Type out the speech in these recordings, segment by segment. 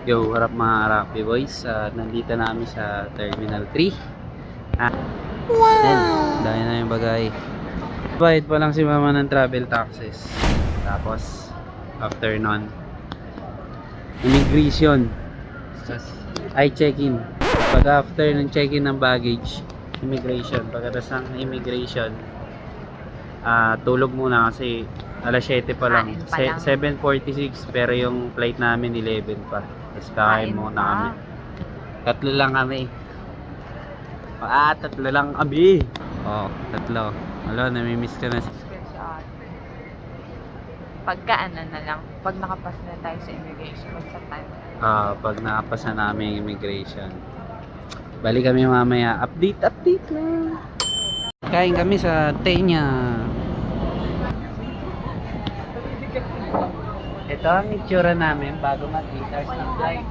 Yo, what up mga Rappi Boys? Nandito na kami sa Terminal 3. Wow! Dahil na yung bagay. Bayad pa lang si mama ng travel taxes. Tapos, after nun, immigration. Ay, check-in. Pag after ng check-in ng baggage, immigration. Pagkatapos ng immigration, tulog muna kasi alas 7 pa lang. 7:46 pero yung flight namin 11 pa. Tapos kakain muna kami. Tatlo lang kami. Tatlo lang kami. Tatlo. Wala, namimiss ka na. Pagka ano na lang, pag nakapas na tayo sa immigration, sa time. Pag nakapasa namin yung immigration. Balik kami mamaya. Update lang. Kain kami sa Tenya. Ito ang itsura namin bago mag-8 hours ng flight.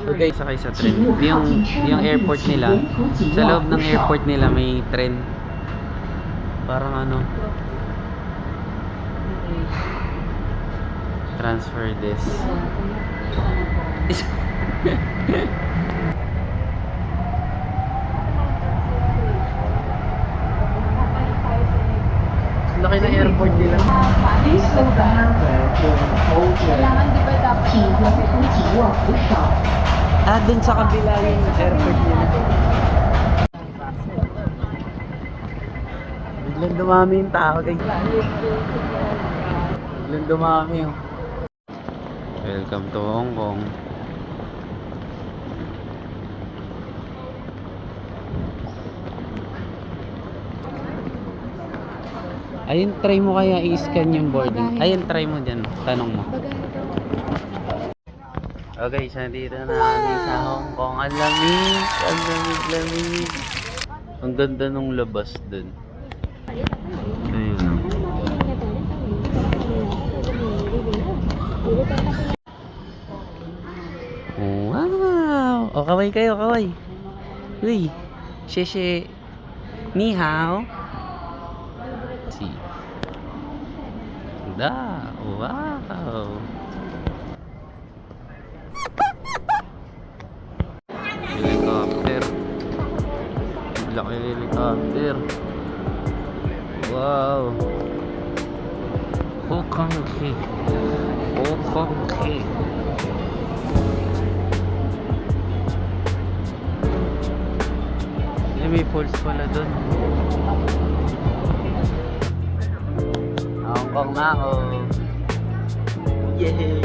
So guys, sakay sa train. Yung airport nila, sa loob ng airport nila may train. Parang ano, transfer this. Laki ng airport nila. Kailangan di ba dapat Dun sa kabila yung airport nila. Biglang dumami yung tao guys. Biglang dumami oh. Welcome to Hong Kong. Ayun, try mo kaya i-scan yung boarding. Ayun, try mo dyan. Tanong mo. Okay, so nandito na kami sa Hong Kong. Ang lamig! Ang lamig! Ang ganda nung labas dun. Ayun. Wow! O, kaway kayo, kaway. Uy! Sheshe! Ni hao! Si. Da! Wow! Helicopter. Laki helicopter. Wow. Okay. May falls pala dun. Hong Kong na ako. Yay!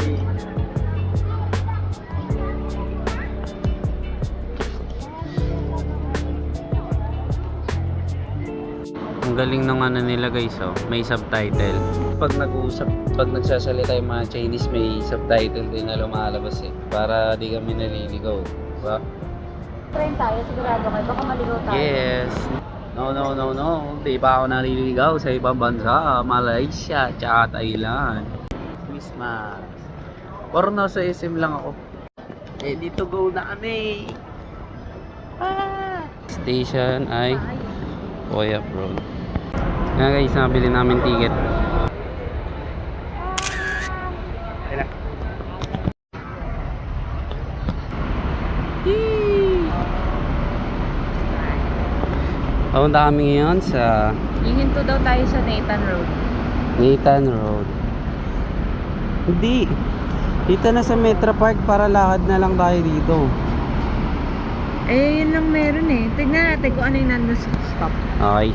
Ang galing ng ano nila guys, oh. May subtitle. Pag nagsasalita yung mga Chinese, may subtitle din na lumalabas eh. Para di kami naliligaw. Diba? Train tayo, sigurado kayo. Baka maligaw tayo. Yes. No. Di pa ako naliligaw sa ibang bansa. Malaysia, tsaka Thailand. Christmas. Pero nasa SM lang ako. Ready to go na kami. Station ay Poyap Road. Nga guys, nabili namin ticket. Papunta kami ngayon sa Hihinto daw tayo sa Nathan Road. Nathan Road. Hindi. Dito na sa Metro Park para lakad na lang tayo dito. Eh, yun lang meron eh. Tignan natin kung ano yung nandun sa stop. Okay.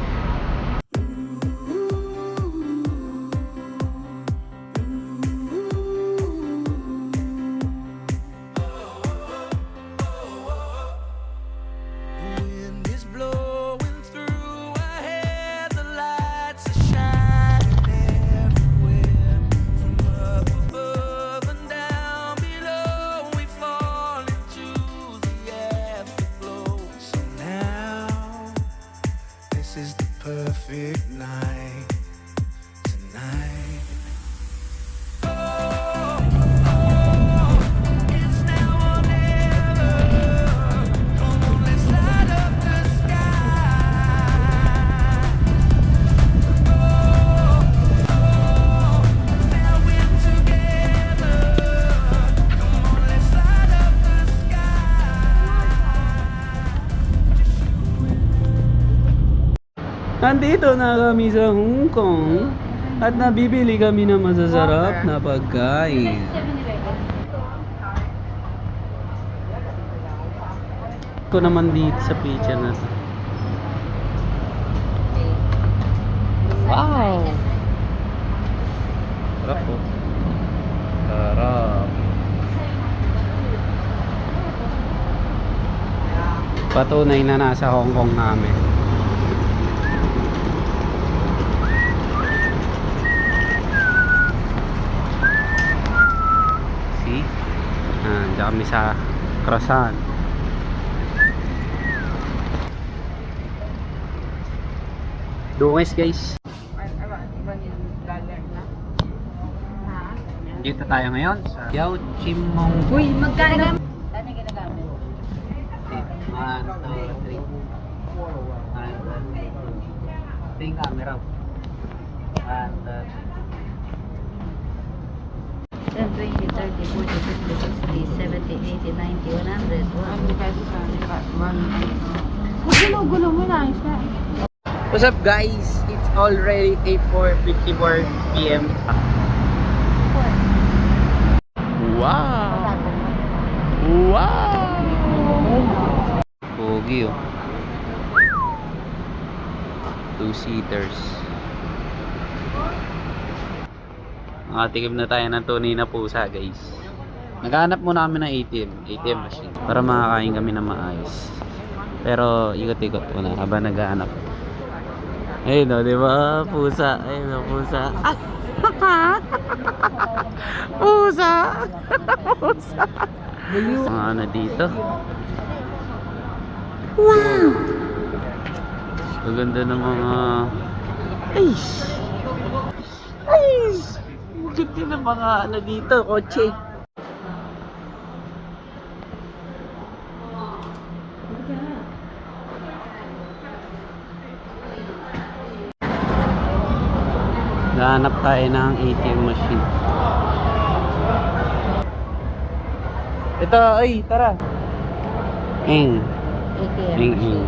Wind is blowing through our hair, the lights are shining everywhere. From up above and down below, we fall into the afterglow. So now, this is the perfect night tonight. It's now or never. Come on, let's light up the sky. Now we're together. Come on, let's light up the sky. Nandito na kami sa Hong Kong at nabibili kami ng masasarap na pagkain. Ito naman dito sa picture na to. Wow! Sarap po. Sarap. Patunay na nasa Hong Kong namin. See? Diyan kami sa Croissant. Dungis guys. Dito tayo ngayon sa Yao Chim Mong. Uy, magkano? Ano yung ginagamit? 1, 2, 3. Ito yung camera. 1, 2, 10, 20, 30, 40, 50, 60, 70, 80, 90, 100. Wow. Huwag gulo-gulo mo na. What's up guys? It's already 8:54 PM. Wow! Wow! Pogi oh. 2-seaters. Nakatikim na tayo ng tunay na pusa guys. Naghanap muna kami ng ATM machine para makakain kami ng maayos. Pero ikot-ikot muna habang naghahanap. Ayun o, di ba? Pusa. Ayun o, pusa. Pusa! Pusa! Mga ano dito? Wow! Ang ganda ng mga... Aish! Aish! Ang ganda ng mga ano dito, kotse. Hanap tayo ng ATM machine. Ito, ay, tara. Ing. ATM. Ing.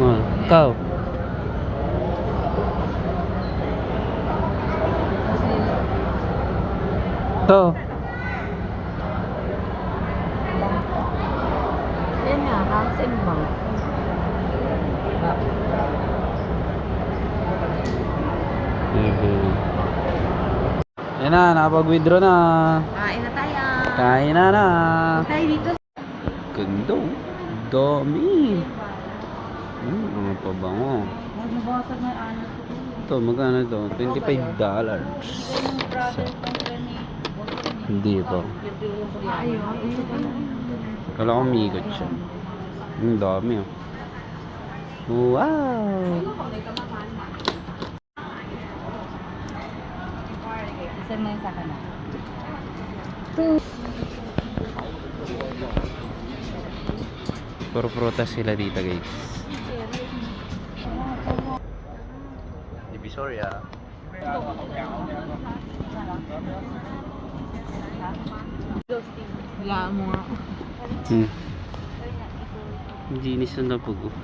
Oh, ikaw. Ito. Yan nga, House and Bank. Mhm. Ayan na, nakapag-withdraw na. Kain na tayo. Kain na. Tayo dito. Ganda oh. Dami. Mga pabango. Nabasag na yung ano. Ito, magkano to? $25. Hindi pa. Kala ko umiikot siya. Ang dami oh. Wow! Isa na yung saka na. Puro prutas sila dito guys. Divisoria. Wala mo nga. Ginis na napag oh.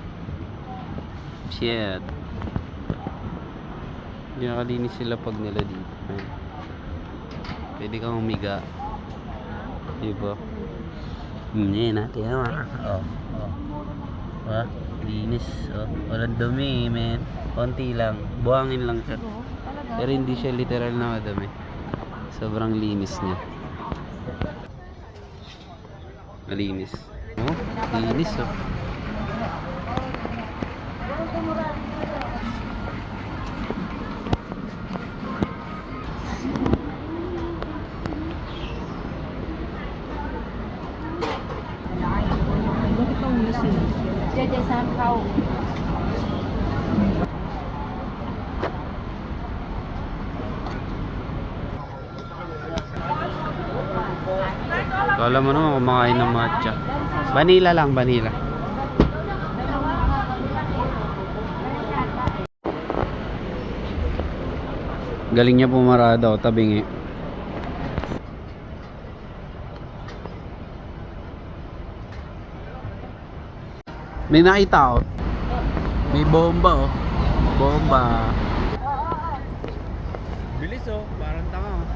Shit. Hindi nakalinis sila pag nila dito. Ayun. Pwede kang umiga. Diba? Hindi natin naman. Oh. Ah, linis. Oh. Walang dumi, men. Konti lang. Buhangin lang siya. Pero hindi siya literal na madumi. Sobrang linis niya. Malinis. Oh, linis oh. Jeje somehow. Kala mo naman kumakain ng matcha. Vanilla lang, vanilla. Galing niya pumarada o tabingi. May nakita oh. May bomba oh. Bomba. Bilis oh, parang tanga oh.